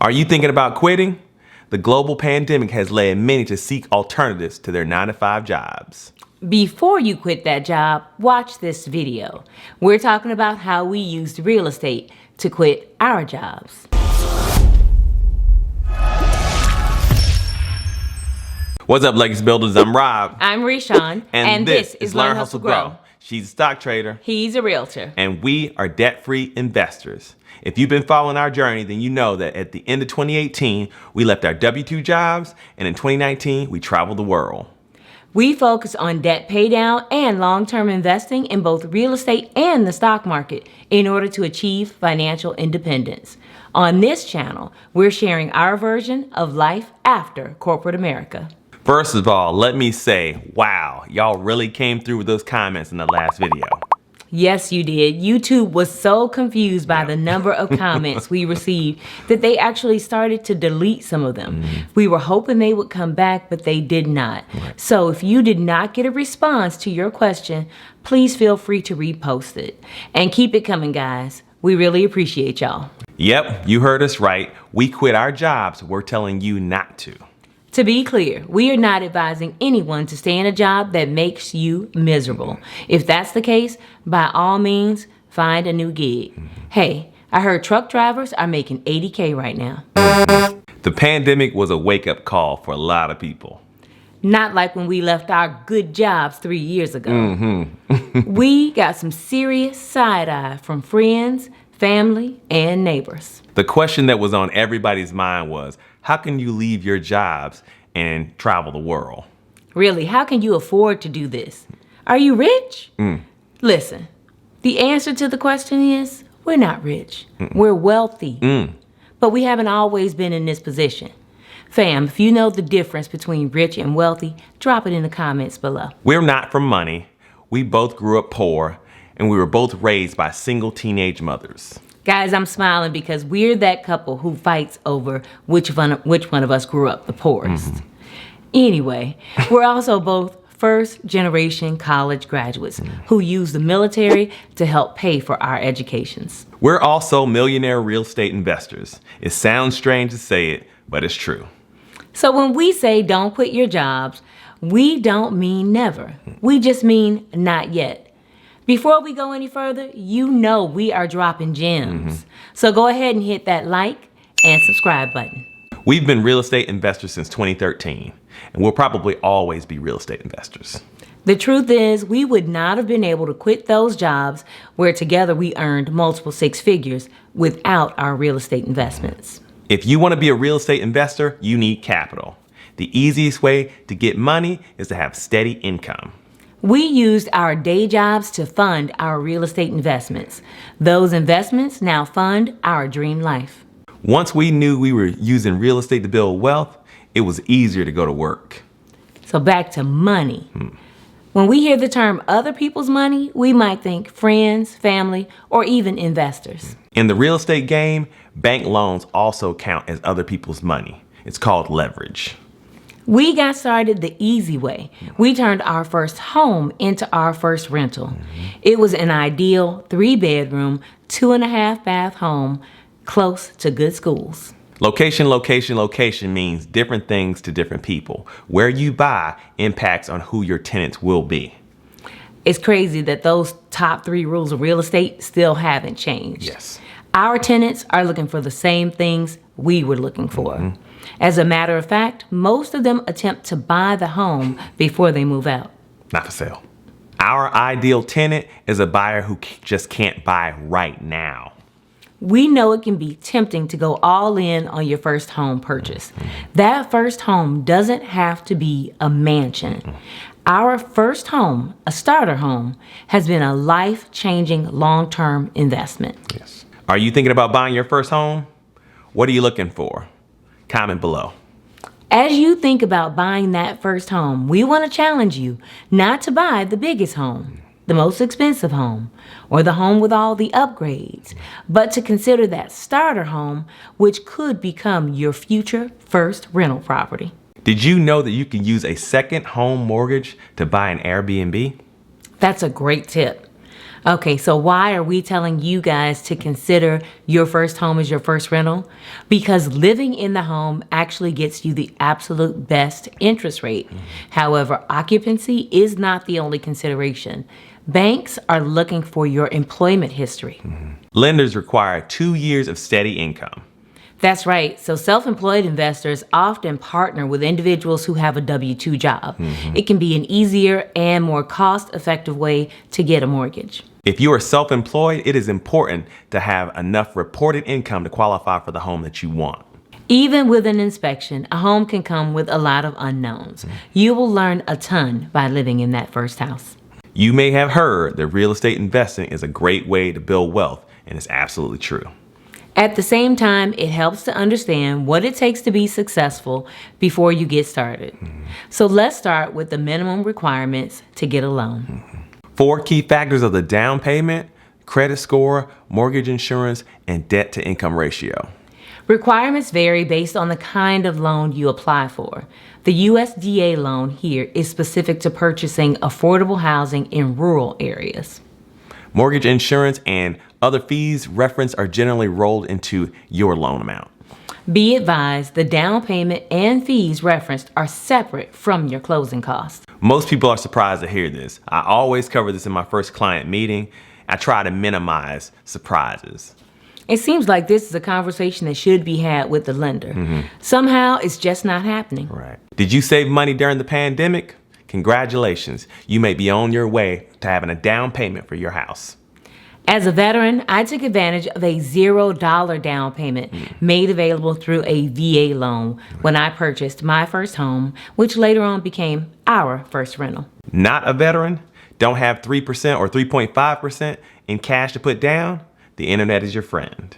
Are you thinking about quitting? The global pandemic has led many to seek alternatives to their 9-to-5 jobs. Before you quit that job, watch this video. We're talking about how we used real estate to quit our jobs. What's up, Legacy Builders? I'm Rob. I'm RESHAWN. And this is Learn, Hustle, Grow. She's a stock trader. He's a realtor. And we are debt-free investors. If you've been following our journey, then you know that at the end of 2018, we left our W-2 jobs, and in 2019, we traveled the world. We focus on debt paydown and long-term investing in both real estate and the stock market in order to achieve financial independence. On this channel, we're sharing our version of life after corporate America. First of all, let me say, wow, y'all really came through with those comments in the last video. Yes, you did. YouTube was so confused by the number of comments we received that they actually started to delete some of them. We were hoping they would come back, but they did not. So if you did not get a response to your question, please feel free to repost it. And keep it coming, guys. We really appreciate y'all. Yep, you heard us right. We quit our jobs. We're telling you not to. To be clear, we are not advising anyone to stay in a job that makes you miserable. If that's the case, by all means, find a new gig. Hey, I heard truck drivers are making $80K right now. The pandemic was a wake-up call for a lot of people. Not like when we left our good jobs 3 years ago. We got some serious side-eye from friends, family, and neighbors. The question that was on everybody's mind was, how can you leave your jobs and travel the world? Really, how can you afford to do this? Are you rich? Listen, the answer to the question is, we're not rich. We're wealthy. But we haven't always been in this position. Fam, if you know the difference between rich and wealthy, drop it in the comments below. We're not from money. We both grew up poor, and we were both raised by single teenage mothers. Guys, I'm smiling because we're that couple who fights over which one of us grew up the poorest. Anyway, we're also both first-generation college graduates who use the military to help pay for our educations. We're also millionaire real estate investors. It sounds strange to say it, but it's true. So when we say don't quit your jobs, we don't mean never. We just mean not yet. Before we go any further, you know we are dropping gems. So go ahead and hit that like and subscribe button. We've been real estate investors since 2013, and we'll probably always be real estate investors. The truth is, we would not have been able to quit those jobs where together we earned multiple six figures without our real estate investments. If you want to be a real estate investor, you need capital. The easiest way to get money is to have steady income. We used our day jobs to fund our real estate investments. Those investments now fund our dream life. Once we knew we were using real estate to build wealth, it was easier to go to work. So back to money. When we hear the term other people's money, we might think friends, family, or even investors. In the real estate game, bank loans also count as other people's money. It's called leverage. We got started the easy way. We turned our first home into our first rental. It was an ideal 3-bedroom, 2.5-bath home close to good schools. Location, location, location means different things to different people. Where you buy impacts on who your tenants will be. It's crazy that those top 3 rules of real estate still haven't changed. Yes. Our tenants are looking for the same things we were looking for. As a matter of fact, most of them attempt to buy the home before they move out. Not for sale. Our ideal tenant is a buyer who just can't buy right now. We know it can be tempting to go all in on your first home purchase. That first home doesn't have to be a mansion. Our first home, a starter home, has been a life-changing long-term investment. Yes. Are you thinking about buying your first home? What are you looking for? Comment below. As you think about buying that first home, we want to challenge you not to buy the biggest home, the most expensive home, or the home with all the upgrades, but to consider that starter home, which could become your future first rental property. Did you know that you can use a second home mortgage to buy an Airbnb? That's a great tip. Okay, so why are we telling you guys to consider your first home as your first rental? Because living in the home actually gets you the absolute best interest rate. However, occupancy is not the only consideration. Banks are looking for your employment history. Lenders require 2 years of steady income. That's right. So self-employed investors often partner with individuals who have a W-2 job. It can be an easier and more cost-effective way to get a mortgage. If you are self-employed, it is important to have enough reported income to qualify for the home that you want. Even with an inspection, a home can come with a lot of unknowns. You will learn a ton by living in that first house. You may have heard that real estate investing is a great way to build wealth, and it's absolutely true. At the same time, it helps to understand what it takes to be successful before you get started. So let's start with the minimum requirements to get a loan. 4 key factors of the down payment: credit score, mortgage insurance, and debt to income ratio. Requirements vary based on the kind of loan you apply for. The USDA loan here is specific to purchasing affordable housing in rural areas. Mortgage insurance and other fees referenced are generally rolled into your loan amount. Be advised, the down payment and fees referenced are separate from your closing costs. Most people are surprised to hear this. I always cover this in my first client meeting. I try to minimize surprises. It seems like this is a conversation that should be had with the lender. Somehow, it's just not happening. Right. Did you save money during the pandemic? Congratulations. You may be on your way to having a down payment for your house. As a veteran, I took advantage of a $0 down payment made available through a VA loan when I purchased my first home, which later on became our first rental. Not a veteran? Don't have 3% or 3.5% in cash to put down? The internet is your friend.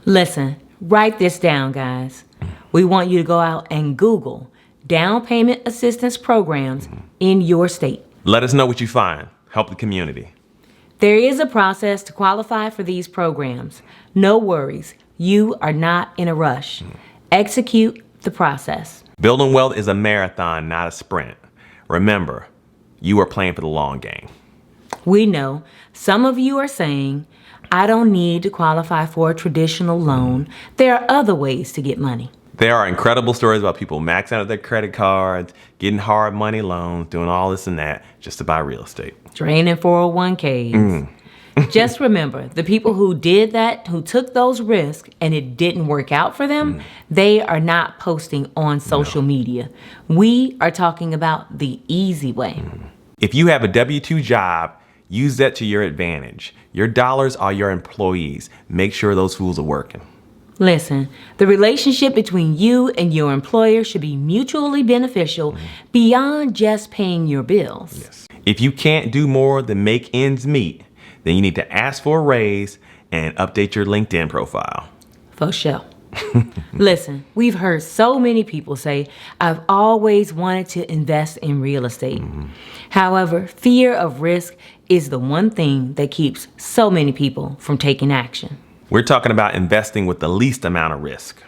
Listen, write this down, guys. We want you to go out and Google down payment assistance programs in your state. Let us know what you find. Help the community. There is a process to qualify for these programs. No worries, you are not in a rush. Execute the process. Building wealth is a marathon, not a sprint. Remember, you are playing for the long game. We know some of you are saying, I don't need to qualify for a traditional loan. There are other ways to get money. There are incredible stories about people maxing out their credit cards, getting hard money loans, doing all this and that just to buy real estate. Draining 401ks. Just remember, the people who did that, who took those risks and it didn't work out for them, they are not posting on social media. We are talking about the easy way. If you have a W-2 job, use that to your advantage. Your dollars are your employees. Make sure those fools are working. Listen, the relationship between you and your employer should be mutually beneficial beyond just paying your bills. Yes. If you can't do more than make ends meet, then you need to ask for a raise and update your LinkedIn profile. For sure. Listen, we've heard so many people say, I've always wanted to invest in real estate. However, fear of risk is the one thing that keeps so many people from taking action. We're talking about investing with the least amount of risk.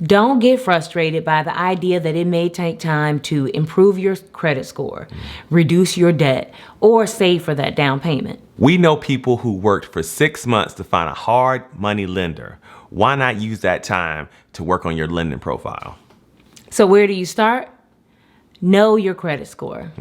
Don't get frustrated by the idea that it may take time to improve your credit score, reduce your debt, or save for that down payment. We know people who worked for 6 months to find a hard money lender. Why not use that time to work on your lending profile? So where do you start? Know your credit score.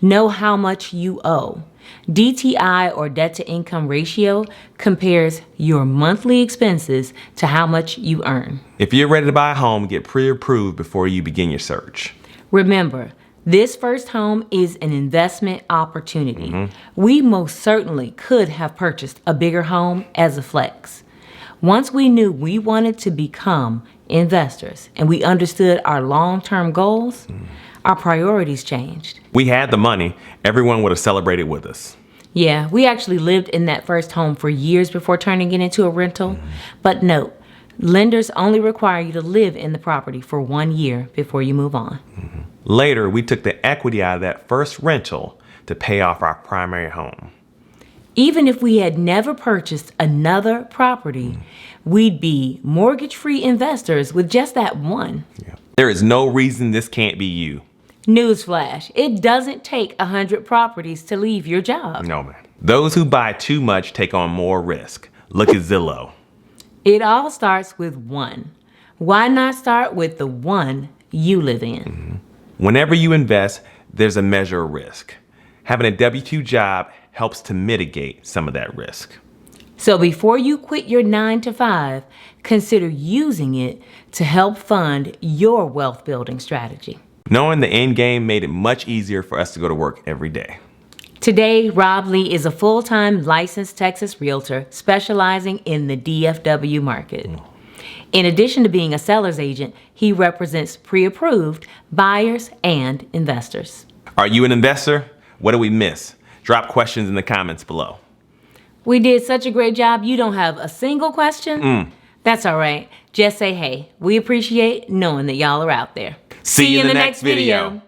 Know how much you owe. DTI, or debt to income ratio, compares your monthly expenses to how much you earn. If you're ready to buy a home, get pre-approved before you begin your search. Remember, this first home is an investment opportunity. We most certainly could have purchased a bigger home as a flex. Once we knew we wanted to become investors and we understood our long-term goals, our priorities changed. We had the money. Everyone would have celebrated with us. Yeah, we actually lived in that first home for years before turning it into a rental. But note, lenders only require you to live in the property for 1 year before you move on. Later, we took the equity out of that first rental to pay off our primary home. Even if we had never purchased another property, we'd be mortgage-free investors with just that one. There is no reason this can't be you. Newsflash, it doesn't take 100 properties to leave your job. No, man. Those who buy too much take on more risk. Look at Zillow. It all starts with one. Why not start with the one you live in? Whenever you invest, there's a measure of risk. Having a W-2 job helps to mitigate some of that risk. So before you quit your 9-to-5, consider using it to help fund your wealth building strategy. Knowing the end game made it much easier for us to go to work every day. Today, Rob Lee is a full-time licensed Texas realtor specializing in the DFW market. In addition to being a seller's agent, he represents pre-approved buyers and investors. Are you an investor? What did we miss? Drop questions in the comments below. We did such a great job, you don't have a single question? That's all right. Just say hey. We appreciate knowing that y'all are out there. See you in the next video.